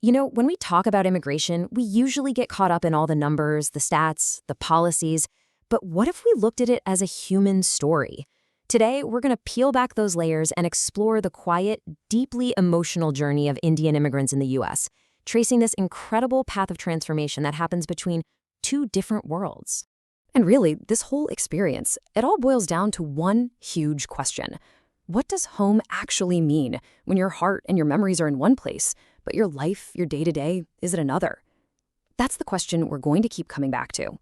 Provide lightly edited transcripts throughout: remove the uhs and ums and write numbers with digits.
You know, when we talk about immigration, we usually get caught up in all the numbers, the stats, the policies. But what if we looked at it as a human story? Today, we're going to peel back those layers and explore the quiet, deeply emotional journey of Indian immigrants in the U.S., tracing this incredible path of transformation that happens between two different worlds. And really, this whole experience, it all boils down to one huge question. What does home actually mean when your heart and your memories are in one place, but your life, your day-to-day, is at another? That's the question we're going to keep coming back to.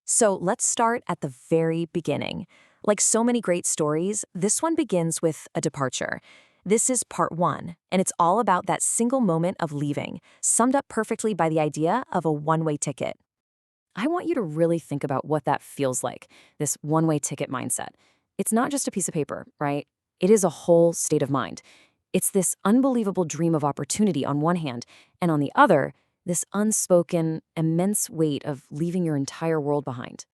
So let's start at the very beginning. Like so many great stories, this one begins with a departure. This is part one, and it's all about that single moment of leaving, summed up perfectly by the idea of a one-way ticket. I want you to really think about what that feels like, this one-way ticket mindset. It's not just a piece of paper, right? It is a whole state of mind. It's this unbelievable dream of opportunity on one hand, and on the other, this unspoken, immense weight of leaving your entire world behind.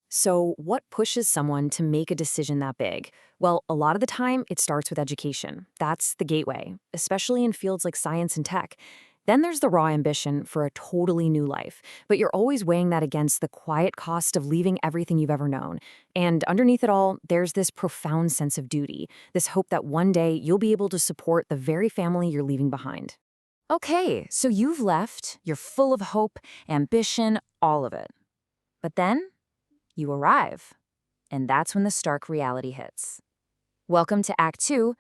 So what pushes someone to make a decision that big? Well, a lot of the time, it starts with education. That's the gateway, especially in fields like science and tech. Then there's the raw ambition for a totally new life, but you're always weighing that against the quiet cost of leaving everything you've ever known. And underneath it all, there's this profound sense of duty, this hope that one day you'll be able to support the very family you're leaving behind. Okay, so you've left, you're full of hope, ambition, all of it. But then you arrive, and that's when the stark reality hits. Welcome to Act 2,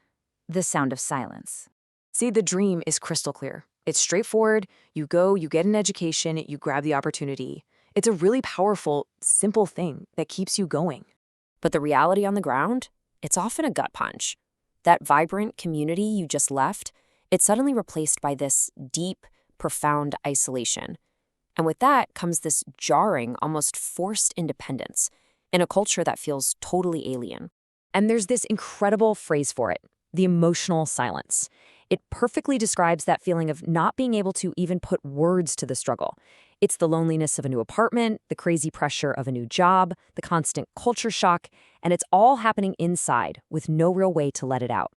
The Sound of Silence. See, the dream is crystal clear. It's straightforward. You go, you get an education, you grab the opportunity. It's a really powerful, simple thing that keeps you going. But the reality on the ground, it's often a gut punch. That vibrant community you just left, it's suddenly replaced by this deep, profound isolation. And with that comes this jarring, almost forced independence in a culture that feels totally alien. And there's this incredible phrase for it, the emotional silence. It perfectly describes that feeling of not being able to even put words to the struggle. It's the loneliness of a new apartment, the crazy pressure of a new job, the constant culture shock, and it's all happening inside with no real way to let it out.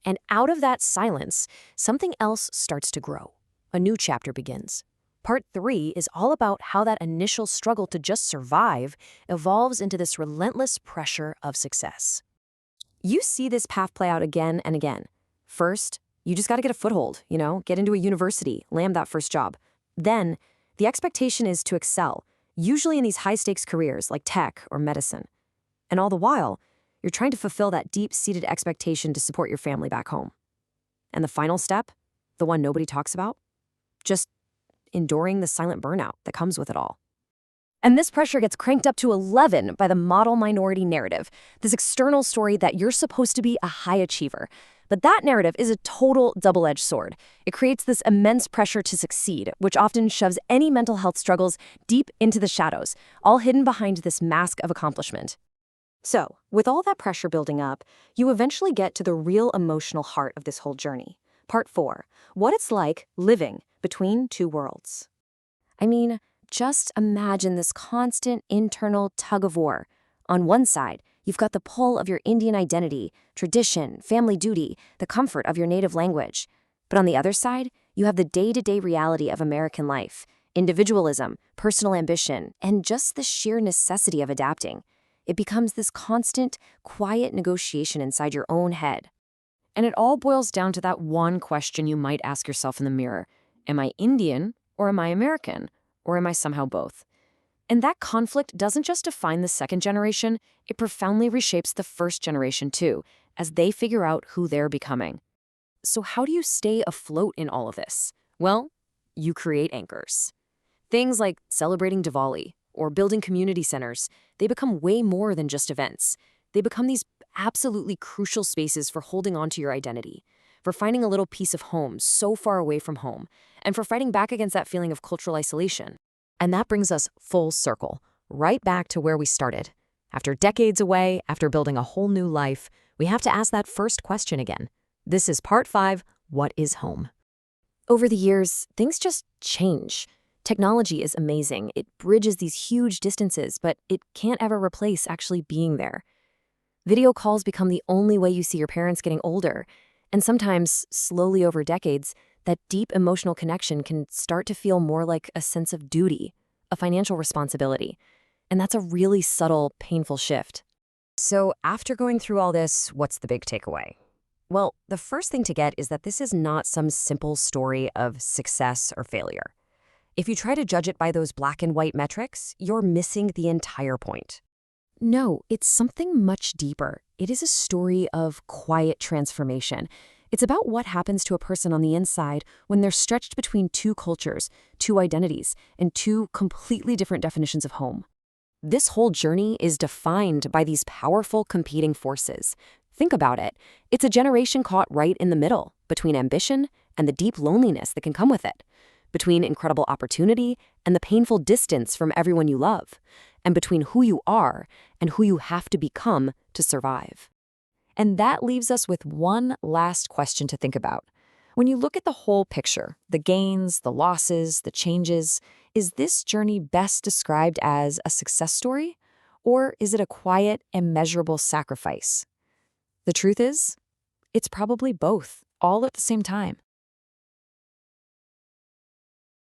And out of that silence, something else starts to grow. A new chapter begins. Part 3 is all about how that initial struggle to just survive evolves into this relentless pressure of success. You see this path play out again and again. First, you just got to get a foothold, get into a university, land that first job. Then, the expectation is to excel, usually in these high-stakes careers like tech or medicine. And all the while, you're trying to fulfill that deep-seated expectation to support your family back home. And the final step, the one nobody talks about, just enduring the silent burnout that comes with it all. And this pressure gets cranked up to 11 by the model minority narrative, this external story that you're supposed to be a high achiever. But that narrative is a total double-edged sword. It creates this immense pressure to succeed, which often shoves any mental health struggles deep into the shadows, all hidden behind this mask of accomplishment. So, with all that pressure building up, you eventually get to the real emotional heart of this whole journey. Part 4, what it's like living between two worlds. I mean, just imagine this constant internal tug-of-war. On one side, you've got the pull of your Indian identity, tradition, family duty, the comfort of your native language. But on the other side, you have the day-to-day reality of American life, individualism, personal ambition, and just the sheer necessity of adapting. It becomes this constant, quiet negotiation inside your own head. And it all boils down to that one question you might ask yourself in the mirror. Am I Indian or am I American? Or am I somehow both? And that conflict doesn't just define the second generation, it profoundly reshapes the first generation too, as they figure out who they're becoming. So how do you stay afloat in all of this? Well, you create anchors. Things like celebrating Diwali or building community centers, they become way more than just events. They become these absolutely crucial spaces for holding on to your identity, for finding a little piece of home so far away from home, and for fighting back against that feeling of cultural isolation. And that brings us full circle, right back to where we started. After decades away, after building a whole new life, we have to ask that first question again. This is part 5, what is home? Over the years, things just change. Technology is amazing. It bridges these huge distances, but it can't ever replace actually being there. Video calls become the only way you see your parents getting older. And sometimes, slowly over decades, that deep emotional connection can start to feel more like a sense of duty, a financial responsibility. And that's a really subtle, painful shift. So after going through all this, what's the big takeaway? Well, the first thing to get is that this is not some simple story of success or failure. If you try to judge it by those black and white metrics, you're missing the entire point. No, it's something much deeper. It is a story of quiet transformation. It's about what happens to a person on the inside when they're stretched between two cultures, two identities, and two completely different definitions of home. This whole journey is defined by these powerful competing forces. Think about it. It's a generation caught right in the middle, between ambition and the deep loneliness that can come with it, between incredible opportunity and the painful distance from everyone you love, and between who you are and who you have to become to survive. And that leaves us with one last question to think about. When you look at the whole picture, the gains, the losses, the changes, is this journey best described as a success story? Or is it a quiet, immeasurable sacrifice? The truth is, it's probably both, all at the same time.